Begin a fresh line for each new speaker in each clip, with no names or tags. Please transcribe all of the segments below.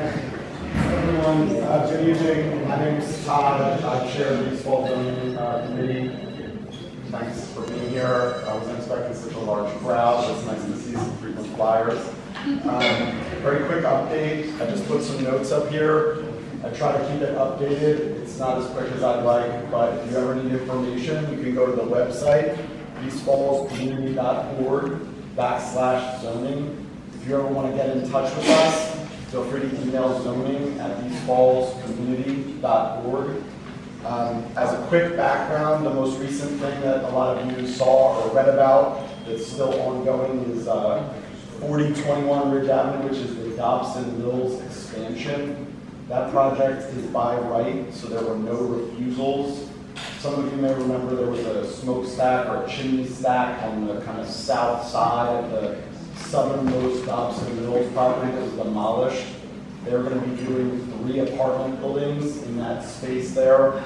Everyone, good evening. My name is Todd. I chair the East Falls Zoning Committee. Thanks for being here. I wasn't expecting such a large crowd. It's nice to see some frequent flyers. Very quick update. I just put some notes up here. I try to keep it updated. It's not as quick as I'd like, but if you ever need information, you can go to the website, eastfallscommunity.org/zoning. If you ever want to get in touch with us, feel free to email zoning@eastfallscommunity.org. As a quick background, the most recent thing that a lot of you saw or read about that's still ongoing is 4021 Ridge Avenue, which is the Dobson Mills expansion. That project is by right, so there were no refusals. Some of you may remember there was a smokestack or a chimney stack on the kind of south side of the southernmost Dobson Mills property that was demolished. They're going to be doing 3 apartment buildings in that space there.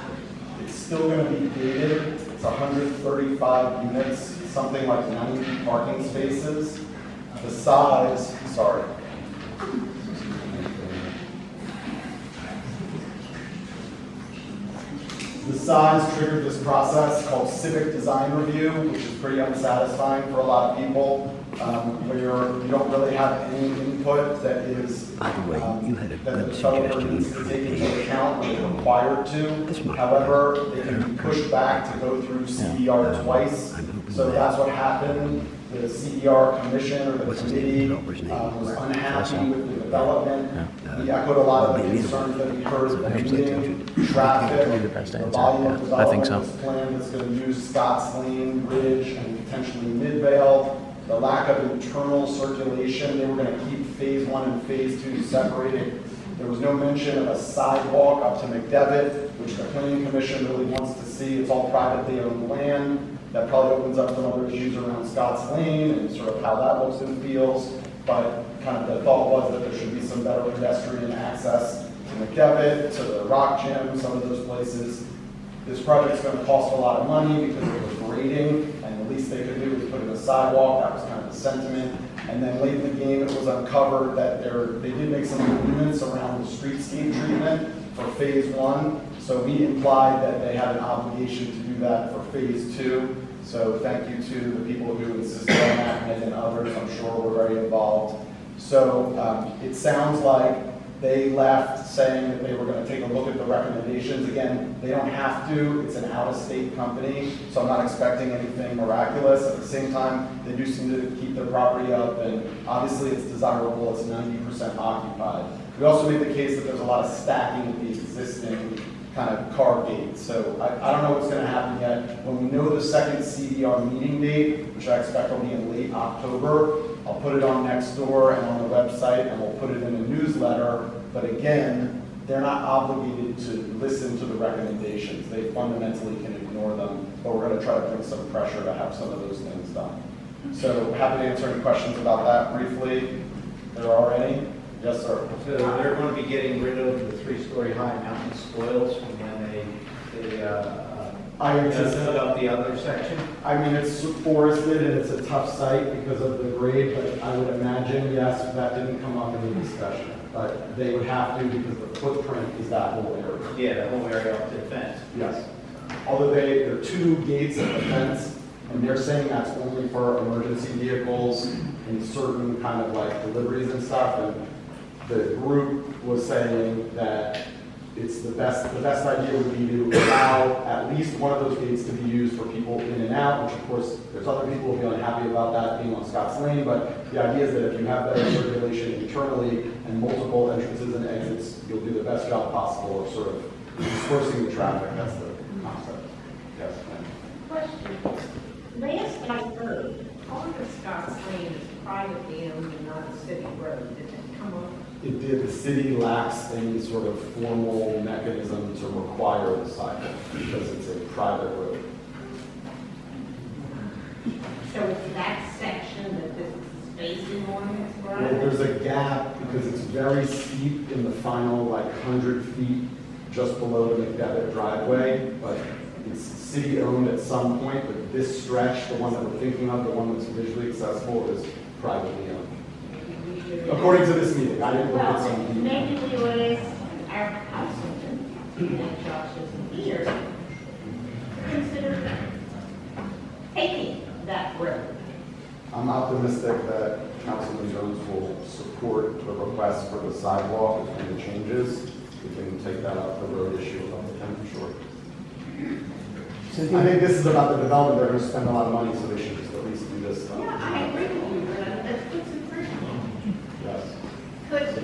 It's still going to be gated. It's 135 units, something like 90 parking spaces. The size, The size triggered this process called civic design review, which is pretty unsatisfying for a lot of people, where you don't really have any input that is
By the way, you had a
that the
good
developer
suggestion
needs
for
to
a
take into
page.
account when they're required to. However, it can be pushed back to go through CER twice. So that's what happened. The CER commission or the committee was unhappy with the development. We echoed a lot of the concerns that we heard at the meeting, traffic, the volume of development that's planned that's going to use Scotts Lane, Ridge, and potentially Midvale. The lack of internal circulation, they were going to keep phase 1 and phase 2 separated. There was no mention of a sidewalk up to McDevitt, which the planning commission really wants to see. It's all privately owned land. That probably opens up some other issues around Scotts Lane and sort of how that looks and feels. But kind of the thought was that there should be some better pedestrian access to McDevitt, to the Rock Gym, some of those places. This project's going to cost a lot of money because it was grading, and the least they could do was put in a sidewalk. That was kind of the sentiment. And then late in the game, it was uncovered that they did make some agreements around the streetscape treatment for phase 1. So we implied that they had an obligation to do that for phase 2. So thank you to the people who insisted on that, and then others, I'm sure, were very involved. So it sounds like they left saying that they were going to take a look at the recommendations. Again, they don't have to. It's an out-of-state company, so I'm not expecting anything miraculous. At the same time, they do seem to keep their property up, and obviously it's desirable. It's 90% occupied. We also made the case that there's a lot of stacking of the existing kind of car gates. So I don't know what's going to happen yet. When we know the second CDR meeting date, which I expect will be in late October, I'll put it on Nextdoor and on the website, and we'll put it in a newsletter. But again, they're not obligated to listen to the recommendations. They fundamentally can ignore them, but we're going to try to bring some pressure to have some of those things done. So happy to answer any questions about that briefly. There are any? Yes, sir.
So they're going to be getting rid of the 3-story high mountain spoils from when they set up the other section?
I mean, it's forested and it's a tough site because of the grade, but I would imagine, yes, that didn't come up in the discussion. But they would have to because the footprint is that whole area.
Yeah, the whole area up to the fence.
Yes. Although there are 2 gates at the fence, and they're saying that's only for emergency vehicles and certain kind of like deliveries and stuff. And the group was saying that it's the best idea would be to allow at least one of those gates to be used for people in and out, which of course there's other people who will be unhappy about that being on Scotts Lane, but the idea is that if you have better circulation internally and multiple entrances and exits, you'll do the best job possible of sort of dispersing the traffic. That's the concept. Yes, ma'am.
Question. Last I heard, part of Scotts Lane is privately owned and not a city road. Did it come up?
It did. The city lacks any sort of formal mechanism to require the sidewalk because it's a private road.
So it's that section that this is spacing on,
Well,
right?
there's a gap because it's very steep in the final 100 feet just below the McDevitt driveway, but it's city owned at some point, but this stretch, the one that we're thinking of, the one that's visually accessible, is privately owned. According to this meeting, I didn't look at some.
Well, maybe we and Josh isn't here, consider taking that road.
I'm optimistic that Councilman Jones will support the request for the sidewalk and the changes. We can take that up, the road issue about the 10 for sure. I think this is about the development. They're going to spend a lot of money, so they should just at least do this stuff.
Yeah, I agree with you, but that's what's in front of you.
Yes.
Could